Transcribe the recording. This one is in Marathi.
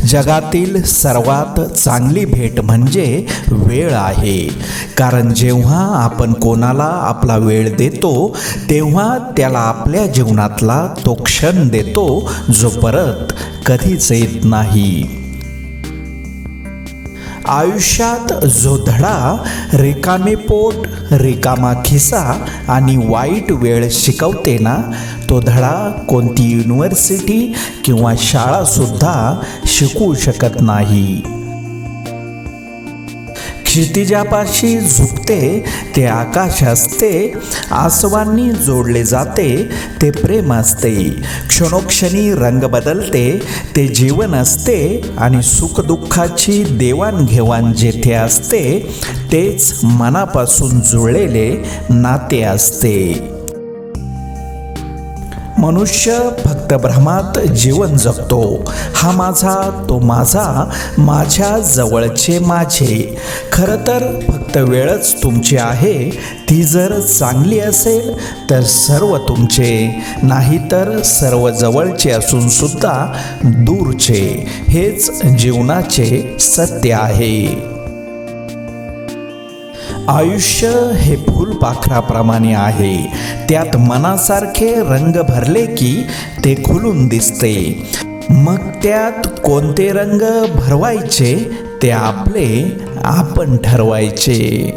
जगातील सर्वात चांगली भेट म्हणजे वेळ आहे. कारण जेव्हा आपण कोणाला आपला वेळ देतो तेव्हा त्याला आपल्या जीवनातला तो क्षण देतो जो परत कधीच येत नाही. आयुष्यात जो धडा रिकामे पोट, रिकामा खिसा आणि वाईट वेळ शिकवते ना, तो धडा कोणती युनिव्हर्सिटी किंवा शाळासुद्धा शिकवू शकत नाही. क्षितिजापाशी झुकते ते आकाश असते, आसवांनी जोडले जाते ते प्रेम असते, क्षणोक्षणी रंग बदलते ते जीवन असते आणि सुखदुःखाची देवाणघेवाण जेथे असते तेच मनापासून जुळलेले नाते असते. मनुष्य फक्त भ्रमात जीवन जगतो. हा माझा, तो माझा, माझ्या जवळचे माझे. खरं तर फक्त वेळच तुमची आहे. ती जर चांगली असेल तर सर्व तुमचे, नाहीतर सर्व जवळचे असून सुद्धा दूरचे. हेच जीवनाचे सत्य आहे. आयुष्य हे फुलपाखराप्रमाणे आहे. त्यात मनासारखे रंग भरले की ते खुलून दिसते. मग त्यात कोणते रंग भरवायचे ते आपले आपण ठरवायचे.